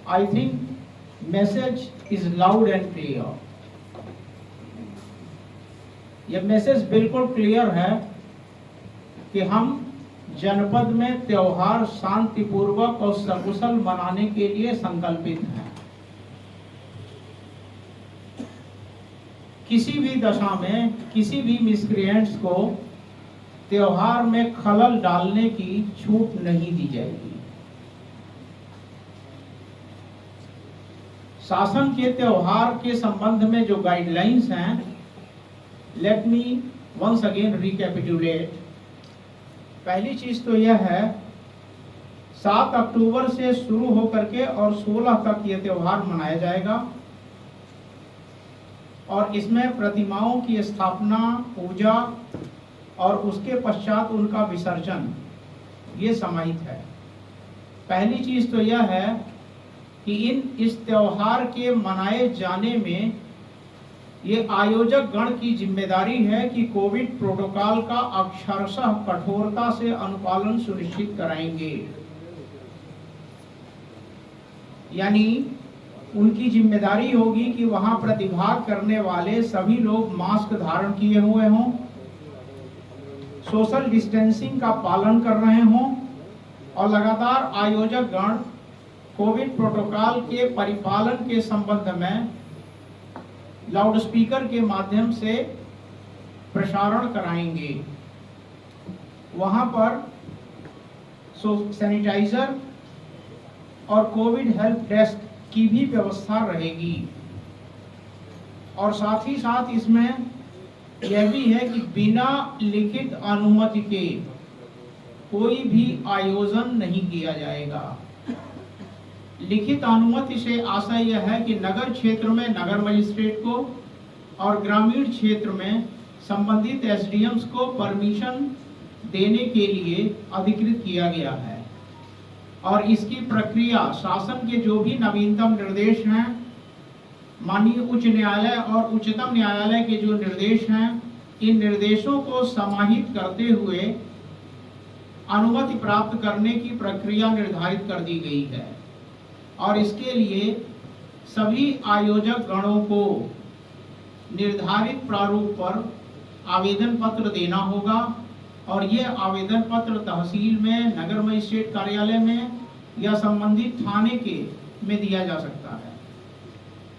I think message is loud and clear. यह message बिल्कुल clear है कि हम जनपद में त्योहार शांतिपूर्वक और सकुशल मनाने के लिए संकल्पित हैं। किसी भी दशा में किसी भी मिसक्रिएंट्स को त्योहार में खलल डालने की छूट नहीं दी जाएगी। शासन के त्योहार के संबंध में जो गाइडलाइंस हैं, लेट मी वंस अगेन रिकैपिटुलेट। पहली चीज तो यह है, 7 अक्टूबर से शुरू होकर के और 16 तक यह त्योहार मनाया जाएगा और इसमें प्रतिमाओं की स्थापना, पूजा और उसके पश्चात उनका विसर्जन ये समाहित है। पहली चीज तो यह है कि इस त्योहार के मनाए जाने में ये आयोजक गण की जिम्मेदारी है कि कोविड प्रोटोकॉल का अक्षरशः कठोरता से अनुपालन सुनिश्चित कराएंगे। यानी उनकी जिम्मेदारी होगी कि वहां प्रतिभाग करने वाले सभी लोग मास्क धारण किए हुए हों, सोशल डिस्टेंसिंग का पालन कर रहे हों और लगातार आयोजक गण कोविड प्रोटोकॉल के परिपालन के संबंध में लाउडस्पीकर के माध्यम से प्रसारण कराएंगे। वहां पर सैनिटाइजर और कोविड हेल्प डेस्क की भी व्यवस्था रहेगी और साथ ही साथ इसमें यह भी है कि बिना लिखित अनुमति के कोई भी आयोजन नहीं किया जाएगा। लिखित अनुमति से आशय यह है कि नगर क्षेत्र में नगर मजिस्ट्रेट को और ग्रामीण क्षेत्र में संबंधित एसडीएम्स को परमिशन देने के लिए अधिकृत किया गया है और इसकी प्रक्रिया शासन के जो भी नवीनतम निर्देश हैं, माननीय उच्च न्यायालय और उच्चतम न्यायालय के जो निर्देश हैं, इन निर्देशों को समाहित करते हुए अनुमति प्राप्त करने की प्रक्रिया निर्धारित कर दी गई है और इसके लिए सभी आयोजक गणों को निर्धारित प्रारूप पर आवेदन पत्र देना होगा और ये आवेदन पत्र तहसील में, नगर मजिस्ट्रेट कार्यालय में या संबंधित थाने के में दिया जा सकता है।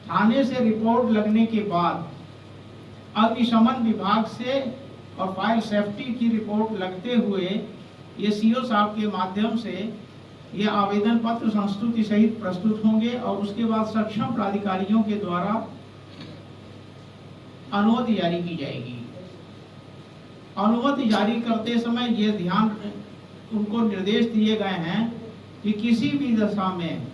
थाने से रिपोर्ट लगने के बाद अग्निशमन विभाग से और फायर सेफ्टी की रिपोर्ट लगते हुए ये सीओ साहब के माध्यम से ये आवेदन पत्र संस्तुति सहित प्रस्तुत होंगे और उसके बाद सक्षम प्राधिकारियों के द्वारा अनुमति जारी की जाएगी। अनुमति जारी करते समय ये ध्यान उनको निर्देश दिए गए हैं कि किसी भी दशा में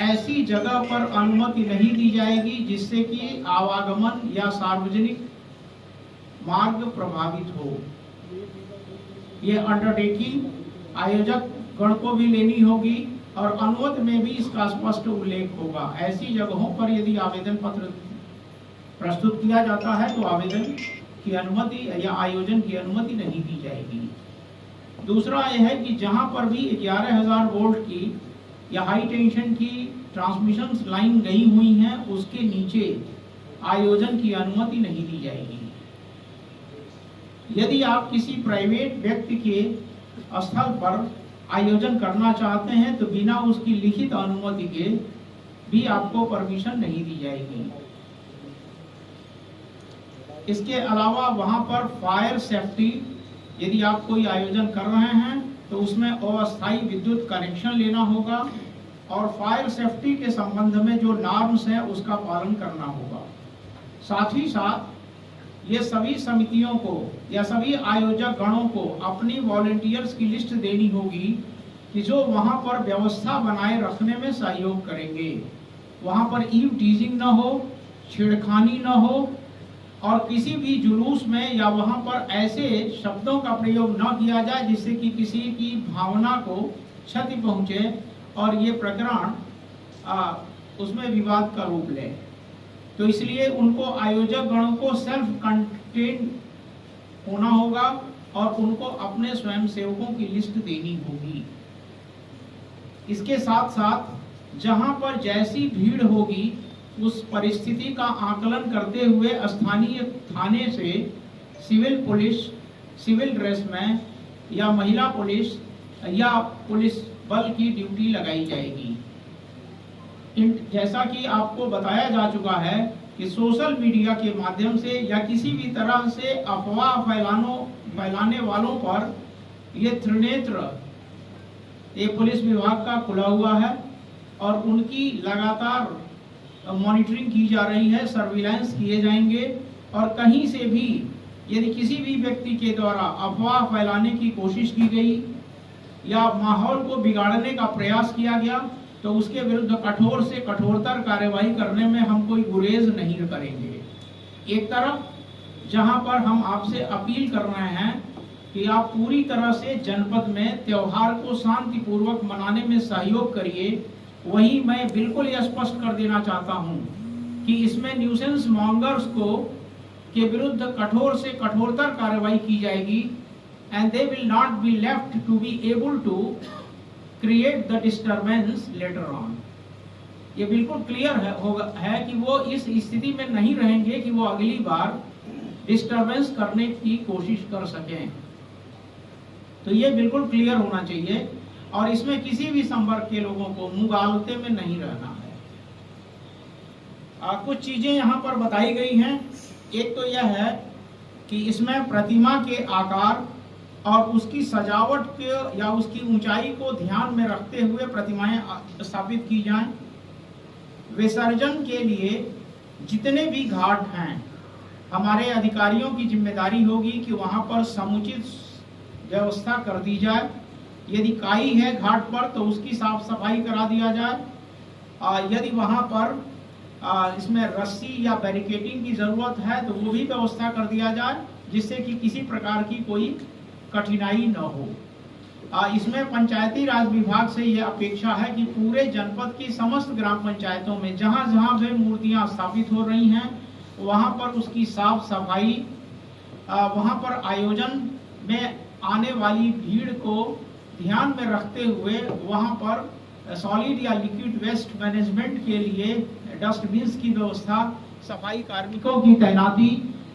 ऐसी जगह पर अनुमति नहीं दी जाएगी जिससे कि आवागमन या सार्वजनिक मार्ग प्रभावित हो। ये अंडरटेकिंग आयोजक गण को भी लेनी होगी और अनुमति में भी इसका स्पष्ट उल्लेख होगा। ऐसी जगहों पर यदि आवेदन पत्र प्रस्तुत किया जाता है तो आवेदन की अनुमति या आयोजन की अनुमति नहीं दी जाएगी। दूसरा यह है कि जहां पर भी 11,000 वोल्ट की या हाई टेंशन की ट्रांसमिशन लाइन गई हुई हैं, उसके नीचे आयोजन की अनुमति नहीं दी जाएगी। यदि आप किसी प्राइवेट व्यक्ति के स्थल पर आयोजन करना चाहते हैं तो बिना उसकी लिखित अनुमति के भी आपको परमिशन नहीं दी जाएगी। इसके अलावा वहां पर फायर सेफ्टी, यदि आप कोई आयोजन कर रहे हैं तो उसमें अस्थायी विद्युत कनेक्शन लेना होगा और फायर सेफ्टी के संबंध में जो नॉर्म्स हैं उसका पालन करना होगा। साथ ही साथ ये सभी समितियों को या सभी आयोजक गणों को अपनी वॉलंटियर्स की लिस्ट देनी होगी कि जो वहां पर व्यवस्था बनाए रखने में सहयोग करेंगे। वहां पर ईव टीजिंग न हो, छेड़खानी न हो और किसी भी जुलूस में या वहां पर ऐसे शब्दों का प्रयोग न किया जाए जिससे कि किसी की भावना को क्षति पहुंचे और ये प्रकरण उसमें विवाद का रूप ले। तो इसलिए उनको आयोजक गणों को सेल्फ कंटेन होना होगा और उनको अपने स्वयं सेवकों की लिस्ट देनी होगी। इसके साथ साथ जहां पर जैसी भीड़ होगी उस परिस्थिति का आकलन करते हुए स्थानीय थाने से सिविल पुलिस, सिविल ड्रेस में या महिला पुलिस या पुलिस बल की ड्यूटी लगाई जाएगी। जैसा कि आपको बताया जा चुका है कि सोशल मीडिया के माध्यम से या किसी भी तरह से अफवाह फैलाने वालों पर ये त्रिनेत्र ये पुलिस विभाग का खुला हुआ है और उनकी लगातार मॉनिटरिंग की जा रही है, सर्विलांस किए जाएंगे और कहीं से भी यदि किसी भी व्यक्ति के द्वारा अफवाह फैलाने की कोशिश की गई या माहौल को बिगाड़ने का प्रयास किया गया तो उसके विरुद्ध कठोर से कठोरतर कार्यवाही करने में हम कोई गुरेज नहीं करेंगे। एक तरफ जहां पर हम आपसे अपील कर रहे हैं कि आप पूरी तरह से जनपद में त्योहार को शांतिपूर्वक मनाने में सहयोग करिए, वहीं मैं बिल्कुल यह स्पष्ट कर देना चाहता हूं कि इसमें न्यूसेंस मॉन्गर्स को के विरुद्ध कठोर से कठोरतर कार्रवाई की जाएगी and they will not be left to be able to create the disturbance later on. ये बिल्कुल क्लियर है कि वो इस स्थिति में नहीं रहेंगे कि वो अगली बार डिस्टर्बेंस करने की कोशिश कर सकें। तो ये बिल्कुल क्लियर होना चाहिए और इसमें किसी भी संवर्ग के लोगों को मुगालते में नहीं रहना है। कुछ चीजें यहाँ पर बताई गई हैं। एक तो यह है कि इसमें प्रतिमा के आकार और उसकी सजावट के या उसकी ऊंचाई को ध्यान में रखते हुए प्रतिमाएं स्थापित की जाएं। विसर्जन के लिए जितने भी घाट हैं हमारे अधिकारियों की जिम्मेदारी होगी कि वहां पर समुचित व्यवस्था कर दी जाए। यदि काई है घाट पर तो उसकी साफ सफाई करा दिया जाए। यदि वहां पर इसमें रस्सी या बैरिकेडिंग की जरूरत है तो वो भी व्यवस्था कर दिया जाए जिससे कि किसी प्रकार की कोई कठिनाई न हो। इसमें पंचायती राज विभाग से यह अपेक्षा है कि पूरे जनपद की समस्त ग्राम पंचायतों में जहां जहां भी मूर्तियां स्थापित हो रही हैं वहां पर उसकी साफ सफाई, वहां पर आयोजन में आने वाली भीड़ को ध्यान में रखते हुए वहां पर सॉलिड या लिक्विड वेस्ट मैनेजमेंट के लिए डस्टबिन्स की व्यवस्था, सफाई कार्मिकों की तैनाती,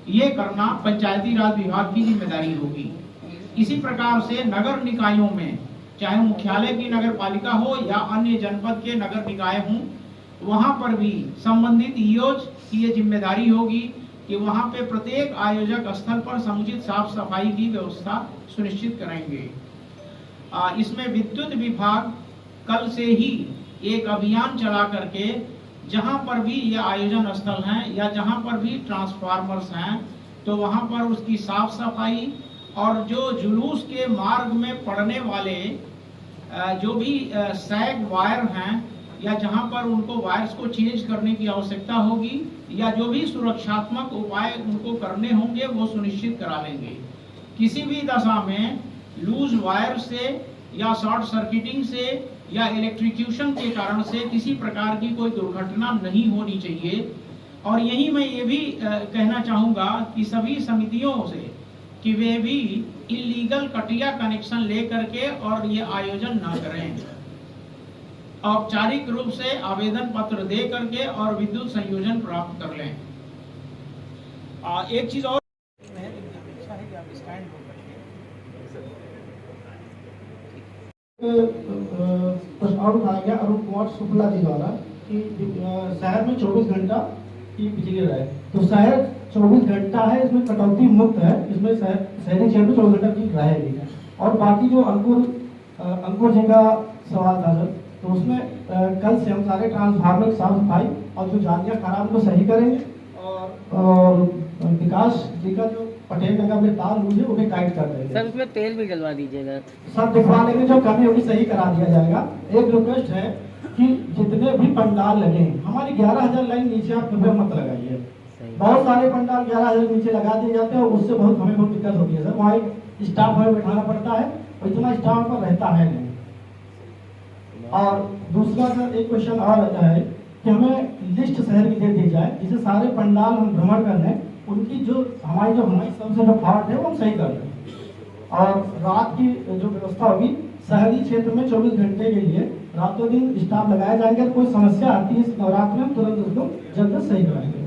ये करना पंचायती राज विभाग की जिम्मेदारी होगी। इसी प्रकार से नगर निकायों में चाहे मुख्यालय की नगर पालिका हो या अन्य जनपद के नगर निकाय हों, वहां पर भी संबंधित ईओज की ये जिम्मेदारी होगी कि वहां पे प्रत्येक आयोजक स्थल पर समुचित साफ सफाई की व्यवस्था सुनिश्चित करेंगे। इसमें विद्युत विभाग कल से ही एक अभियान चला करके जहां पर भी ये आयोजन स्थल हैं या जहां पर भी ट्रांसफार्मर्स हैं तो वहां पर उसकी साफ सफाई और जो जुलूस के मार्ग में पड़ने वाले जो भी सैग वायर हैं या जहां पर उनको वायर्स को चेंज करने की आवश्यकता होगी या जो भी सुरक्षात्मक उपाय उनको करने होंगे वो सुनिश्चित करा लेंगे। किसी भी दशा में लूज वायर से या शॉर्ट सर्किटिंग से या इलेक्ट्रिक्यूशन के कारण से किसी प्रकार की कोई दुर्घटना नहीं होनी चाहिए। और यही मैं ये भी कहना चाहूँगा कि सभी समितियों से कि वे भी इलीगल कटिया कनेक्शन ले करके और ये आयोजन ना करें, औपचारिक रूप से आवेदन पत्र दे करके और विद्युत संयोजन प्राप्त कर लें। एक चीज और प्रस्ताव उठाया गया अरुण कुमार शुक्ला जी द्वारा कि शहर में 24 घंटा की बिजली रहे, तो शहर 24 घंटा है, इसमें कटौती मुक्त है, इसमें शहरी क्षेत्र में 24 घंटा की रहेगी। और बाकी जो अंकुर जी का सवाल था सर, तो उसमें कल से हम सारे ट्रांसफार्मर की साफ सफाई और जो जालियाँ खराब उनको सही करेंगे और विकास जी का जो पटेल नगर में तार लूज है वो भी टाइट कर देंगे। सर उसमें तेल भी डलवा दीजिएगा। सब दिखवा लेंगे, जो कमी होगी सही करा दिया जाएगा। एक रिक्वेस्ट है कि जितने भी पंडाल लगे हमारी 11,000 लाइन नीचे आप कृपया मत लगाइए। बहुत सारे पंडाल 11,000 नीचे लगा दिए जाते हैं और उससे हमें बहुत दिक्कत होती है सर। वहाँ एक स्टाफ हमें बैठाना पड़ता है और इतना स्टाफ पर रहता है नहीं। और दूसरा सर एक क्वेश्चन और आता है कि हमें लिस्ट शहर की दे दी जाए जिसे सारे पंडाल हम भ्रमण कर लें, उनकी जो हमारी सबसे जो फॉल्ट है वो हम सही कर लें और रात की जो व्यवस्था होगी शहरी क्षेत्र में 24 घंटे के लिए रातों दिन स्टाफ लगाया जाएगा। कोई समस्या आती है इस नवरात्र में, तुरंत उसको जल्द सही कराएंगे।